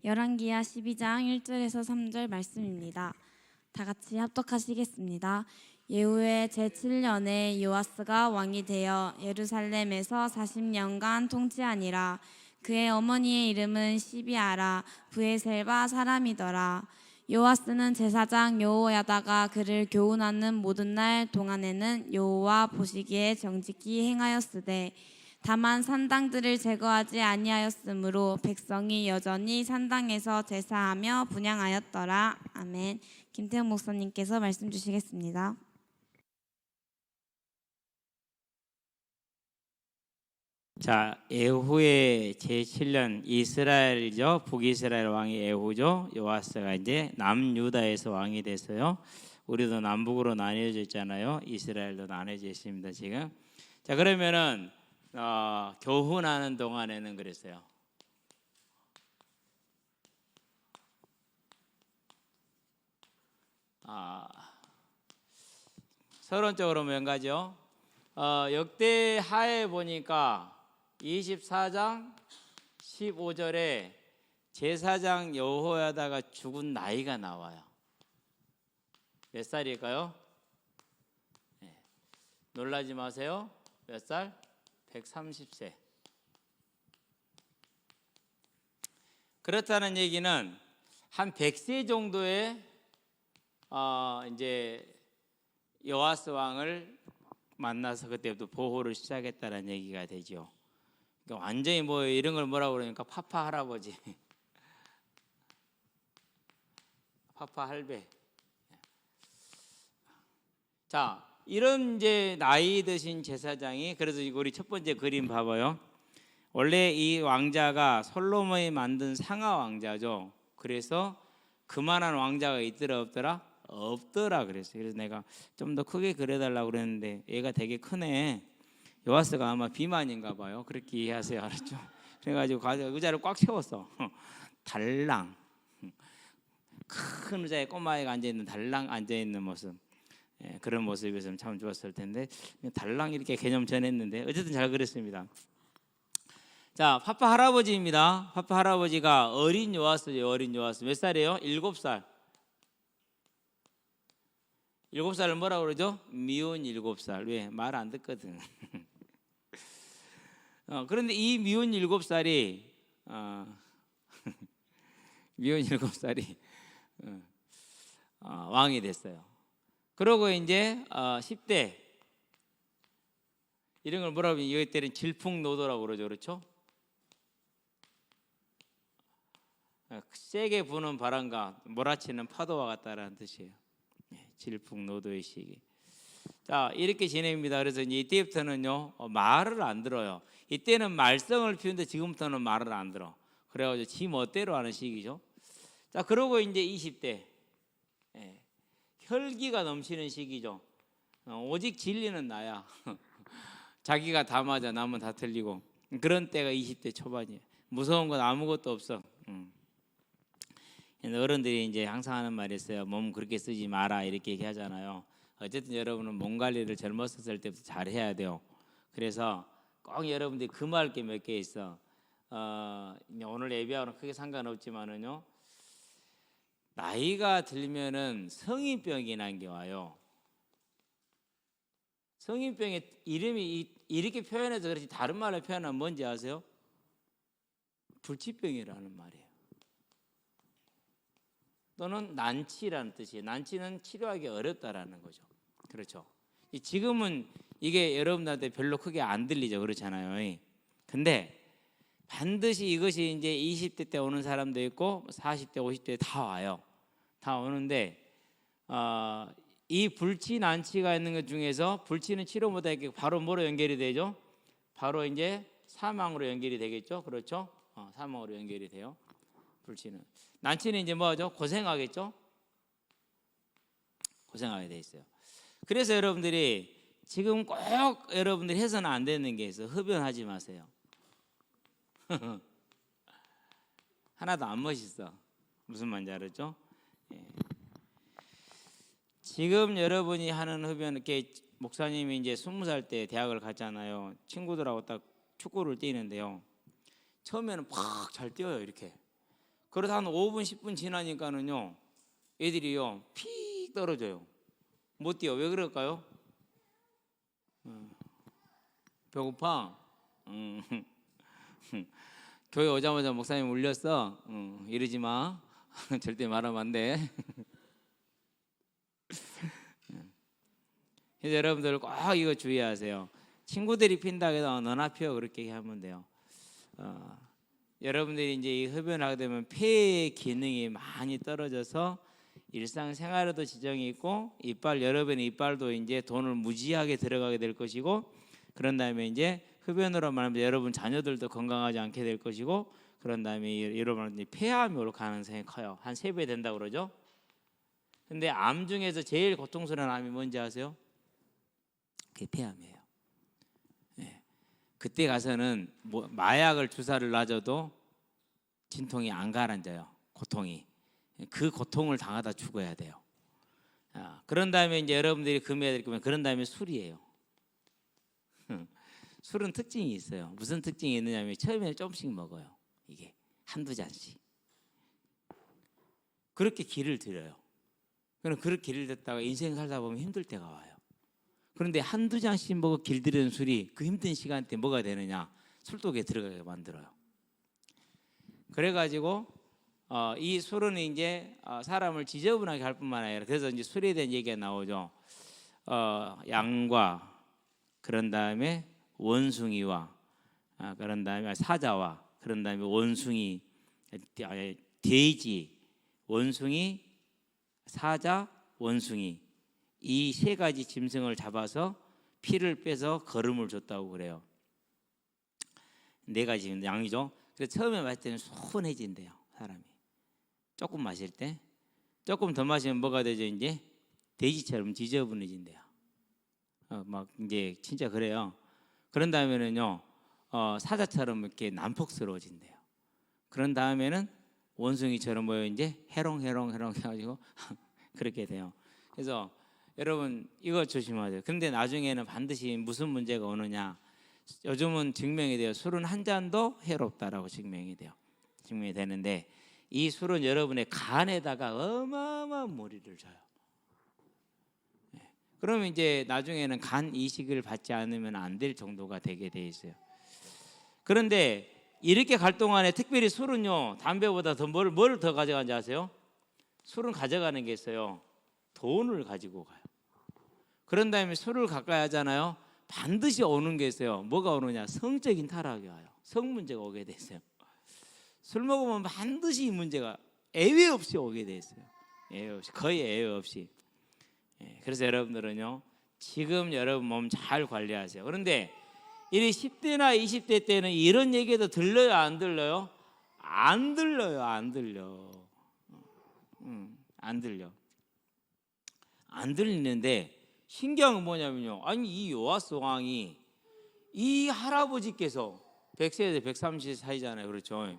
열왕기하 12장 1절에서 3절 말씀입니다. 다 같이 합독하시겠습니다. 예후의 제7년에 요아스가 왕이 되어 예루살렘에서 40년간 통치하니라. 그의 어머니의 이름은 시비아라 브에셀바 사람이더라. 요아스는 제사장 여호야다가 그를 교훈하는 모든 날 동안에는 여호와 보시기에 정직히 행하였으되 다만 산당들을 제거하지 아니하였으므로 백성이 여전히 산당에서 제사하며 분향하였더라. 아멘. 김태형 목사님께서 말씀 주시겠습니다. 자, 예후의 제7년 이스라엘이죠. 북이스라엘 왕이 예후죠. 요아스가 이제 남유다에서 왕이 됐어요. 우리도 남북으로 나뉘어져 있잖아요. 이스라엘도 나뉘어져 있습니다 지금. 자, 그러면은 교훈하는 동안에는 그랬어요. 서론적으로 몇 가지요? 역대 하에 보니까 24장 15절에 제사장 여호야다가 죽은 나이가 나와요. 몇 살일까요? 네. 놀라지 마세요. 몇 살? 130세. 그렇다는 얘기는 한 100세 정도의 이제 요아스 왕을 만나서 그때부터 보호를 시작했다는 얘기가 되죠. 그러니까 완전히 뭐 이런 걸 뭐라고 그러니까 파파 할아버지, 파파 할배. 자, 이런 이제 나이 드신 제사장이, 그래서 우리 첫 번째 그림 봐봐요. 원래 이 왕자가 솔로몬이 만든 상하 왕자죠. 그래서 그만한 왕자가 있더라 없더라? 없더라 그랬어요. 그래서 내가 좀 더 크게 그려달라고 그랬는데 얘가 되게 크네. 요아스가 아마 비만인가 봐요. 그렇게 이해하세요. 알았죠? 그래가지고 의자를 꽉 채웠어. 달랑, 큰 의자에 꼬마애가 앉아있는, 달랑 앉아있는 모습. 예, 그런 모습이었으면 참 좋았을 텐데 달랑 이렇게 개념 전했는데 어쨌든 잘 그렸습니다. 자, 파파 할아버지입니다. 파파 할아버지가 어린 요아스죠. 어린 요아스. 몇 살이에요? 7살. 7살을 뭐라고 그러죠? 미운 7살. 왜? 말 안 듣거든. 그런데 이 미운 7살이 미운 7살이 왕이 됐어요. 그러고 이제 10대 이런 걸 뭐라고 하면 이때는 질풍노도라고 그러죠. 그렇죠? 세게 부는 바람과 몰아치는 파도와 같다라는 뜻이에요. 질풍노도의 시기. 자, 이렇게 지냅니다. 그래서 이제 이때부터는요 말을 안 들어요. 이때는 말썽을 피우는데 지금부터는 말을 안 들어. 그래가지고 지 멋대로 하는 시기죠. 자, 그러고 이제 20대 혈기가 넘치는 시기죠. 오직 진리는 나야. 자기가 다 맞아, 남은 다 틀리고. 그런 때가 20대 초반이에요. 무서운 건 아무것도 없어. 어른들이 이제 항상 하는 말이 있어요. 몸 그렇게 쓰지 마라 이렇게 얘기하잖아요. 어쨌든 여러분은 몸 관리를 젊었을 때부터 잘 해야 돼요. 그래서 꼭 여러분들이 금할 게 몇 개 있어. 오늘 예배하고는 크게 상관없지만은요. 나이가 들면은 성인병이 난 게 와요. 성인병의 이름이 이렇게 표현해서 그렇지 다른 말로 표현하면 뭔지 아세요? 불치병이라는 말이에요. 또는 난치라는 뜻이에요. 난치는 치료하기 어렵다라는 거죠. 그렇죠. 지금은 이게 여러분들한테 별로 크게 안 들리죠. 그렇잖아요. 근데 반드시 이것이 이제 20대 때 오는 사람도 있고 40대, 50대 다 와요. 다 오는데 이 불치, 난치가 있는 것 중에서 불치는 치료 못하게 바로 뭐로 연결이 되죠? 바로 이제 사망으로 연결이 되겠죠. 그렇죠? 사망으로 연결이 돼요. 불치는. 난치는 이제 뭐죠? 고생하겠죠? 고생하게 돼 있어요. 그래서 여러분들이 지금 꼭 여러분들이 해서는 안 되는 게 있어요. 흡연하지 마세요. 하나도 안 멋있어. 무슨 말인지 알았죠? 예. 지금 여러분이 하는 흡연, 이렇게 목사님이 이제 20살 때 대학을 갔잖아요. 친구들하고 딱 축구를 뛰는데요. 처음에는 팍 잘 뛰어요. 이렇게. 그러다 한 5분 10분 지나니까는요 애들이요 픽 떨어져요. 못 뛰어. 왜 그럴까요? 배고파. 교회 오자마자 목사님 울렸어. 이러지 마. 절대 말하면 안 돼. 그래서 여러분들 꼭 이거 주의하세요. 친구들이 핀다 해도 너나 피워 그렇게 하면 돼요. 여러분들이 이제 이 흡연을 하게 되면 폐의 기능이 많이 떨어져서 일상생활에도 지정이 있고 여러분의 이빨도 이제 돈을 무지하게 들어가게 될 것이고 그런 다음에 이제 흡연으로 말하면 여러분 자녀들도 건강하지 않게 될 것이고 그런 다음에 여러분 폐암이 올 가능성이 커요. 한 3배 된다고 그러죠. 근데 암 중에서 제일 고통스러운 암이 뭔지 아세요? 그게 폐암이에요. 네. 그때 가서는 마약을 주사를 놔줘도 진통이 안 가라앉아요. 고통이. 그 고통을 당하다 죽어야 돼요. 그런 다음에 이제 여러분들이 금해야 될 거면 그런 다음에 술이에요. 술은 특징이 있어요. 무슨 특징이 있느냐면 처음에는 조금씩 먹어요. 이게 한두 잔씩. 그렇게 길을 들여요. 그럼 그렇게 길을 듣다가 인생 살다 보면 힘들 때가 와요. 그런데 한두 잔씩 먹어 길들이는 술이 그 힘든 시간대 뭐가 되느냐? 술독에 들어가게 만들어요. 그래가지고 이 술은 이제 사람을 지저분하게 할 뿐만 아니라 그래서 이제 술에 대한 얘기가 나오죠. 양과 그런 다음에 원숭이와 그런 다음에 사자와 그런 다음에 원숭이, 돼지, 원숭이, 사자, 원숭이 이 3가지 짐승을 잡아서 피를 빼서 거름을 줬다고 그래요. 4가지 양이죠. 그래서 처음에 마실 때는 소원해진대요. 사람이 조금 마실 때 조금 더 마시면 뭐가 되죠? 이제 돼지처럼 지저분해진대요. 막 이제 진짜 그래요. 그런 다음에는요 사자처럼 이렇게 난폭스러워진대요. 그런 다음에는 원숭이처럼 뭐요 이제 해롱해롱 해가지고 그렇게 돼요. 그래서 여러분 이거 조심하세요. 근데 나중에는 반드시 무슨 문제가 오느냐? 요즘은 증명이 돼요. 술은 한 잔도 해롭다라고 증명이 되는데 이 술은 여러분의 간에다가 어마어마한 무리를 줘요. 그러면 이제 나중에는 간 이식을 받지 않으면 안 될 정도가 되게 돼 있어요. 그런데 이렇게 갈 동안에 특별히 술은요 담배보다 더 뭘 더 가져가는지 아세요? 술은 가져가는 게 있어요. 돈을 가지고 가요. 그런 다음에 술을 가까이 하잖아요. 반드시 오는 게 있어요. 뭐가 오느냐? 성적인 타락이 와요. 성 문제가 오게 돼 있어요. 술 먹으면 반드시 이 문제가 예외 없이 오게 돼 있어요. 예외 없이, 거의 예외 없이. 그래서 여러분들은요 지금 여러분 몸 잘 관리하세요. 그런데 이 10대나 20대 때는 이런 얘기도 들려요, 안 들려요? 안 들려요, 안 들려. 안 들려. 안 들리는데 신기한 건 뭐냐면요. 아니 이 요아스 왕이 이 할아버지께서 100세에서 130세 사이잖아요. 그렇죠?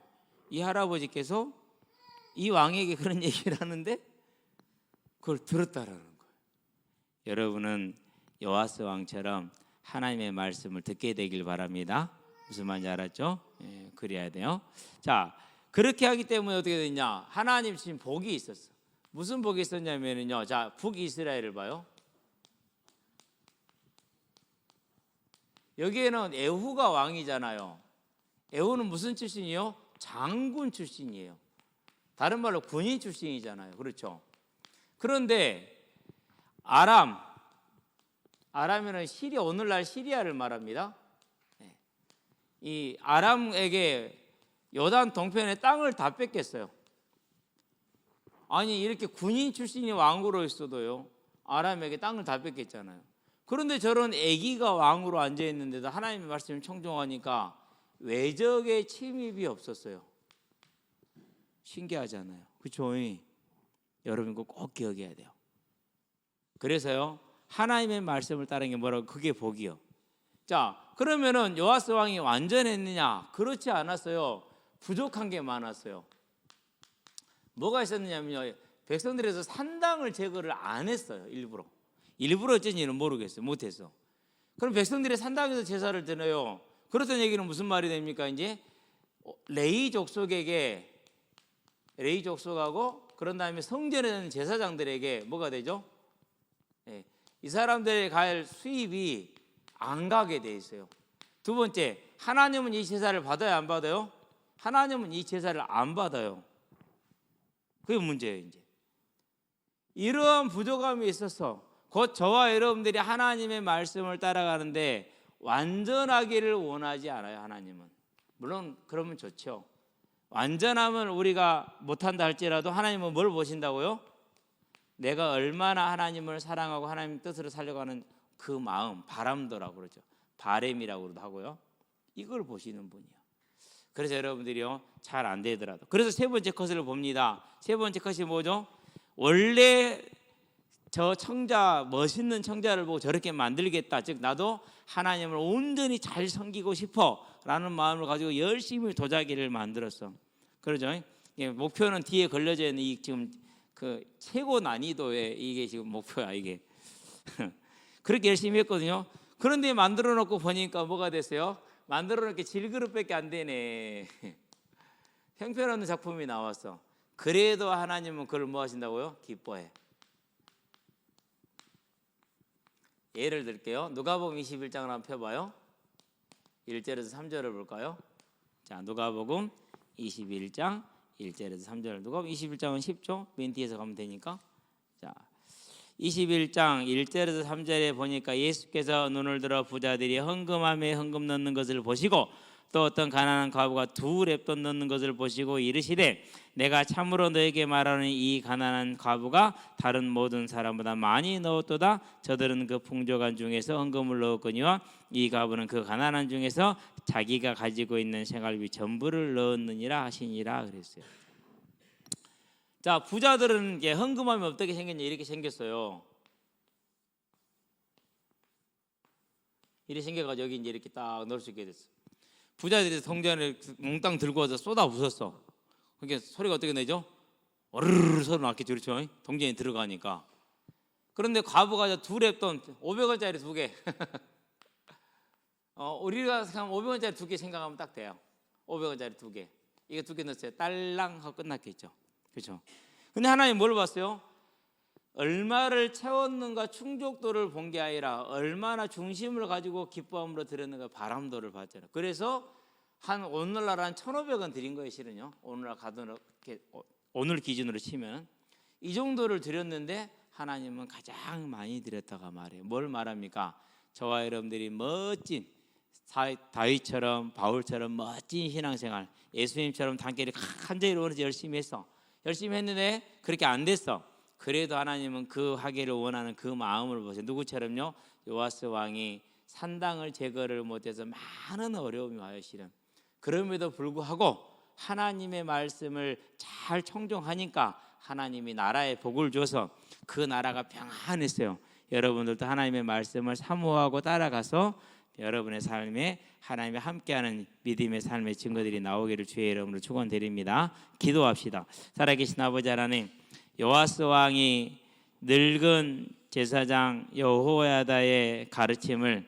이 할아버지께서 이 왕에게 그런 얘기를 하는데 그걸 들었다라는 거예요. 여러분은 요아스 왕처럼 하나님의 말씀을 듣게 되길 바랍니다. 무슨 말인지 알았죠? 그래야 돼요. 자, 그렇게 하기 때문에 어떻게 되냐? 하나님 지금 복이 있었어. 무슨 복이 있었냐면요. 자, 북이스라엘을 봐요. 여기에는 에후가 왕이잖아요. 에후는 무슨 출신이요? 장군 출신이에요. 다른 말로 군인 출신이잖아요. 그렇죠? 그런데 아람이는 시리아, 오늘날 시리아를 말합니다. 이 아람에게 요단 동편의 땅을 다 뺏겼어요. 아니 이렇게 군인 출신이 왕으로 있어도요 아람에게 땅을 다 뺏겼잖아요. 그런데 저런 애기가 왕으로 앉아 있는데도 하나님의 말씀을 청종하니까 외적의 침입이 없었어요. 신기하잖아요. 그렇죠? 여러분 이거 꼭 기억해야 돼요. 그래서요 하나님의 말씀을 따르는 게 뭐라고? 그게 복이요. 자, 그러면은 요아스 왕이 완전했느냐? 그렇지 않았어요. 부족한 게 많았어요. 뭐가 있었느냐면요, 백성들에서 산당을 제거를 안 했어요. 일부러 어쩐지는 모르겠어요. 못했어. 그럼 백성들의 산당에서 제사를 드려요. 그렇다는 얘기는 무슨 말이 됩니까? 이제 레위 족속에게 레위 족속하고 그런 다음에 성전에 있는 제사장들에게 뭐가 되죠? 예, 이 사람들이 갈 수입이 안 가게 돼 있어요. 두 번째, 하나님은 이 제사를 받아요, 안 받아요? 하나님은 이 제사를 안 받아요. 그게 문제예요. 이제 이러한 부족함이 있어서 곧 저와 여러분들이 하나님의 말씀을 따라가는데 완전하기를 원하지 않아요. 하나님은 물론 그러면 좋죠. 완전함을 우리가 못한다 할지라도 하나님은 뭘 보신다고요? 내가 얼마나 하나님을 사랑하고 하나님 뜻으로 살려고 하는 그 마음, 바람도라고 그러죠. 바램이라고도 하고요. 이걸 보시는 분이요. 그래서 여러분들이요, 잘 안 되더라도. 그래서 세 번째 컷을 봅니다. 세 번째 컷이 뭐죠? 원래 저 청자, 멋있는 청자를 보고 저렇게 만들겠다. 즉 나도 하나님을 온전히 잘 섬기고 싶어 라는 마음을 가지고 열심히 도자기를 만들었어. 그러죠? 예, 목표는 뒤에 걸려져 있는 이 지금 그 최고 난이도의 이게 지금 목표야 이게. 그렇게 열심히 했거든요. 그런데 만들어 놓고 보니까 뭐가 됐어요? 만들어 놓게 질그릇밖에 안 되네. 형편없는 작품이 나왔어. 그래도 하나님은 그걸 뭐 하신다고요? 기뻐해. 예를 들게요. 누가복음 21장을 한번 펴봐요. 1절에서 3절을 볼까요? 자, 누가복음 21장 1절에서 3절. 누가복음 21장은 쉽죠? 맨 뒤에서 가면 되니까. 자, 21장 1절에서 3절에 보니까 예수께서 눈을 들어 부자들이 헌금함에 헌금 넣는 것을 보시고 또 어떤 가난한 과부가 2렙돈 넣는 것을 보시고 이르시되 내가 참으로 너에게 말하는 이 가난한 과부가 다른 모든 사람보다 많이 넣었도다. 저들은 그 풍족한 중에서 헌금을 넣었거니와 이 과부는 그 가난한 중에서 자기가 가지고 있는 생활비 전부를 넣었느니라 하시니라 그랬어요. 자, 부자들은 이제 헌금하면 어떻게 생겼냐? 이렇게 생겼어요. 이렇게 생겨가지고 여기 이제 이렇게 딱 넣을 수 있게 됐어. 부자들이 성전을 몽땅 들고 와서 쏟아 부었어. 그게 소리가 어떻게 내죠? 어르르 소리 났겠죠, 그렇죠? 동전이 들어가니까. 그런데 과부가 2렙돈 500원짜리 2개. 우리가 생각하면 500원짜리 2개 생각하면 딱 돼요. 500원짜리 2개. 이거 2개 넣었어요. 딸랑 하고 끝났겠죠. 그렇죠? 근데 하나님 뭘 봤어요? 얼마를 채웠는가 충족도를 본 게 아니라 얼마나 중심을 가지고 기뻐함으로 드렸는가 바람도를 봤잖아요. 그래서 오늘날 한 1,500원 드린 거예요, 실은요. 오늘날 오늘 기준으로 치면 이 정도를 드렸는데 하나님은 가장 많이 드렸다가 말해요. 뭘 말합니까? 저와 여러분들이 멋진 다윗처럼 바울처럼 멋진 신앙생활, 예수님처럼 단결이 간절히 원해서 열심히 했어. 열심히 했는데 그렇게 안 됐어. 그래도 하나님은 그 하기를 원하는 그 마음을 보세요. 누구처럼요? 요아스 왕이 산당을 제거를 못해서 많은 어려움이 와요, 실은. 그럼에도 불구하고 하나님의 말씀을 잘 청종하니까 하나님이 나라에 복을 줘서 그 나라가 평안했어요. 여러분들도 하나님의 말씀을 사모하고 따라가서 여러분의 삶에 하나님이 함께하는 믿음의 삶의 증거들이 나오기를 주의 이름으로 축원드립니다. 기도합시다. 살아계신 아버지 하나님, 요아스 왕이 늙은 제사장 여호야다의 가르침을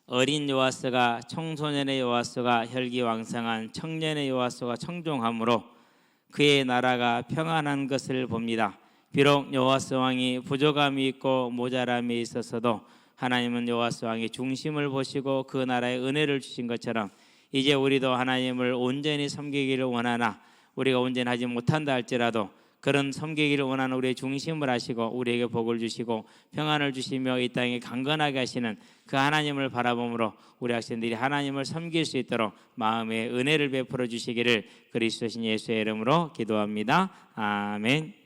어린 요아스가, 청소년의 요아스가, 혈기왕성한 청년의 요아스가 청종함으로 그의 나라가 평안한 것을 봅니다. 비록 요아스 왕이 부족함이 있고 모자람이 있었어도 하나님은 요아스 왕의 중심을 보시고 그 나라에 은혜를 주신 것처럼 이제 우리도 하나님을 온전히 섬기기를 원하나 우리가 온전히 하지 못한다 할지라도 그런 섬기기를 원하는 우리의 중심을 하시고 우리에게 복을 주시고 평안을 주시며 이 땅에 강건하게 하시는 그 하나님을 바라봄으로 우리 학생들이 하나님을 섬길 수 있도록 마음의 은혜를 베풀어 주시기를 그리스도신 예수의 이름으로 기도합니다. 아멘.